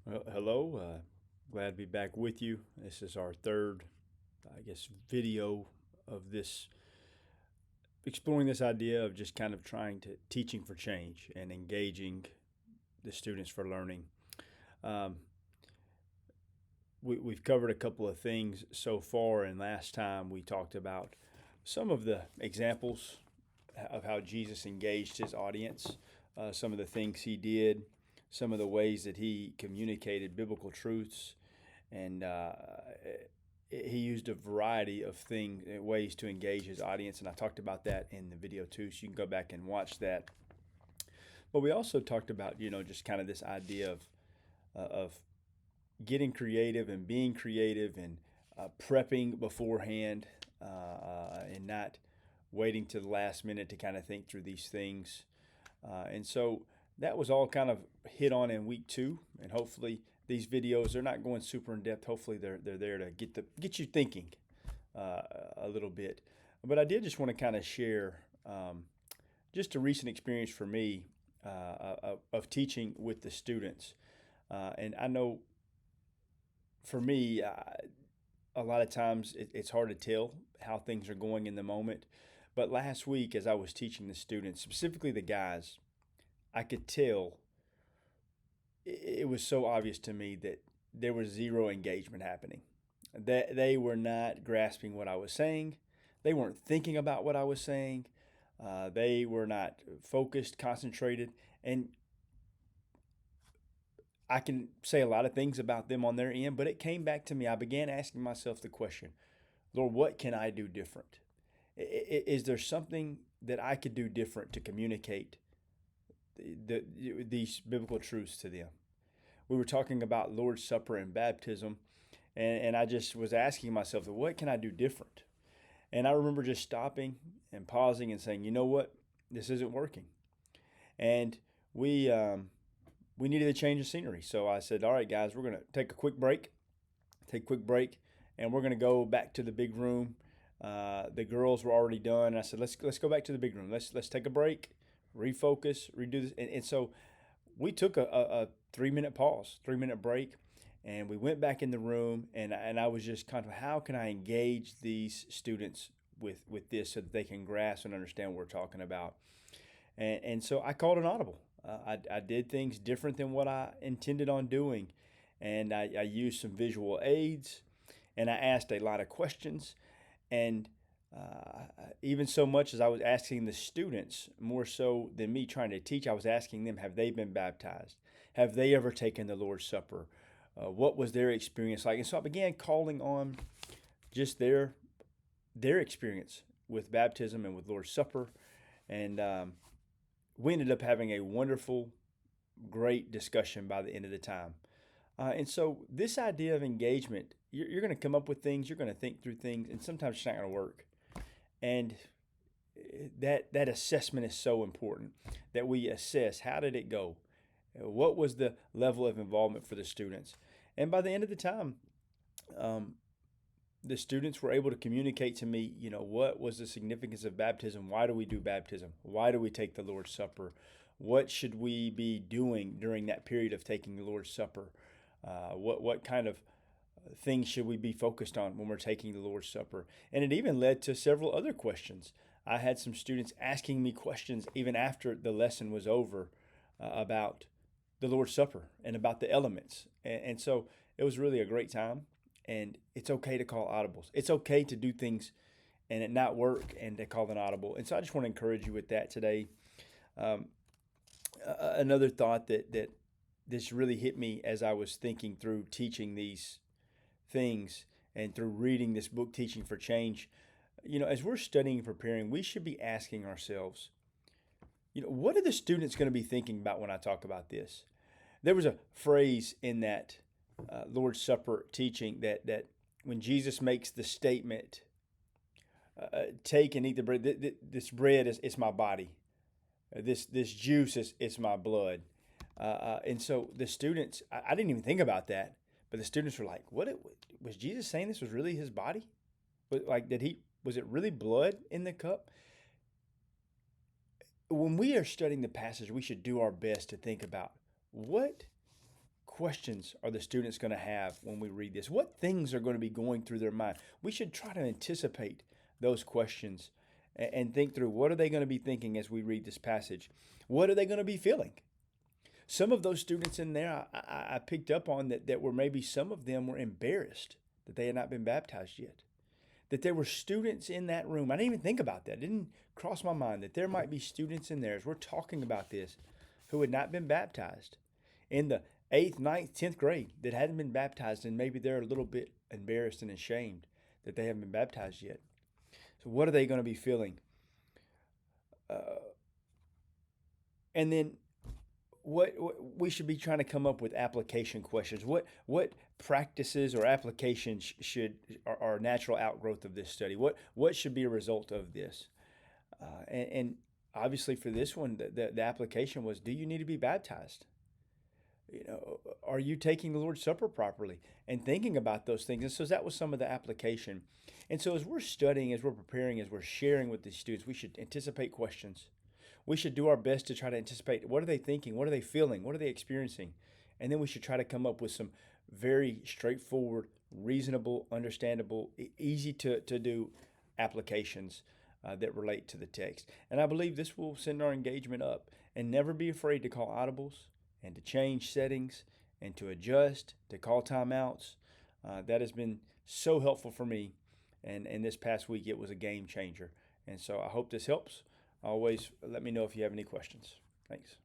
Well, hello. Glad to be back with you. This is our third, video of this, exploring this idea of just kind of trying to teaching for change and engaging the students for learning. Um, we've covered a couple of things so far, and last time we talked about some of the examples of how Jesus engaged his audience, some of the things he did, some of the ways that he communicated biblical truths, and he used a variety of ways to engage his audience, and I talked about that in the video too, so you can go back and watch that. But we also talked about just kind of this idea of getting creative and being creative and prepping beforehand and not waiting to the last minute to kind of think through these things. And so that was all kind of hit on in week two, and hopefully these videos, they're not going super in depth. Hopefully they're there to get you thinking a little bit. But I did just want to kind of share just a recent experience for me of teaching with the students. And I know for me, a lot of times it's hard to tell how things are going in the moment. But last week, as I was teaching the students, specifically the guys, I could tell it was so obvious to me that there was zero engagement happening. That they were not grasping what I was saying. They weren't thinking about what I was saying. They were not focused, concentrated, and I can say a lot of things about them on their end, but it came back to me. I began asking myself the question, Lord, what can I do different? Is there something that I could do different to communicate these biblical truths to them? We were talking about Lord's Supper and baptism, and I just was asking myself, what can I do different? And I remember just stopping and pausing and saying, you know what, this isn't working. And we needed a change of scenery. So I said, all right, guys, we're going to take a quick break, and we're going to go back to the big room. The girls were already done. And I said, let's go back to the big room. Let's take a break, refocus, redo this. And so we took a 3 minute pause, 3 minute break, and we went back in the room. And I was just kind of, how can I engage these students with this so that they can grasp and understand what we're talking about? And so I called an audible. I did things different than what I intended on doing. And I used some visual aids, and I asked a lot of questions. And even so much as I was asking the students, more so than me trying to teach, I was asking them, have they been baptized? Have they ever taken the Lord's Supper? What was their experience like? And so I began calling on just their experience with baptism and with Lord's Supper. And we ended up having a wonderful, great discussion by the end of the time. And so, this idea of engagement, you're going to come up with things, you're going to think through things, and sometimes it's not going to work. And that assessment is so important, that we assess, how did it go? What was the level of involvement for the students? And by the end of the time, um, the students were able to communicate to me, what was the significance of baptism? Why do we do baptism? Why do we take the Lord's Supper? What should we be doing during that period of taking the Lord's Supper? What kind of things should we be focused on when we're taking the Lord's Supper? And it even led to several other questions. I had some students asking me questions even after the lesson was over about the Lord's Supper and about the elements. And so it was really a great time. And it's okay to call audibles. It's okay to do things and it not work and to call an audible. And so I just want to encourage you with that today. Um, Another thought that this really hit me as I was thinking through teaching these things and through reading this book, Teaching for Change. As we're studying and preparing, we should be asking ourselves, what are the students going to be thinking about when I talk about this? There was a phrase in that Lord's Supper teaching that when Jesus makes the statement, take and eat the bread, this bread is my body. This juice is my blood. And so the students, I didn't even think about that, but the students were like, was Jesus saying this was really his body? Like, was it really blood in the cup? When we are studying the passage, we should do our best to think about what questions are the students going to have when we read this? What things are going to be going through their mind? We should try to anticipate those questions and think through what are they going to be thinking as we read this passage? What are they going to be feeling? Some of those students in there, I picked up on that were maybe some of them were embarrassed that they had not been baptized yet. That there were students in that room. I didn't even think about that. It didn't cross my mind that there might be students in there as we're talking about this who had not been baptized in the 8th, 9th, 10th grade that hadn't been baptized, and maybe they're a little bit embarrassed and ashamed that they haven't been baptized yet. So what are they going to be feeling? And then what we should be trying to come up with application questions. What practices or applications are a natural outgrowth of this study? What should be a result of this? And obviously for this one, the application was: do you need to be baptized? Are you taking the Lord's Supper properly? And thinking about those things. And so that was some of the application. And so as we're studying, as we're preparing, as we're sharing with the students, we should anticipate questions. We should do our best to try to anticipate what are they thinking, what are they feeling, what are they experiencing, and then we should try to come up with some very straightforward, reasonable, understandable, easy to do applications that relate to the text. And I believe this will send our engagement up. And never be afraid to call audibles and to change settings and to adjust, to call timeouts. That has been so helpful for me. And this past week, it was a game changer. And so I hope this helps. Always let me know if you have any questions. Thanks.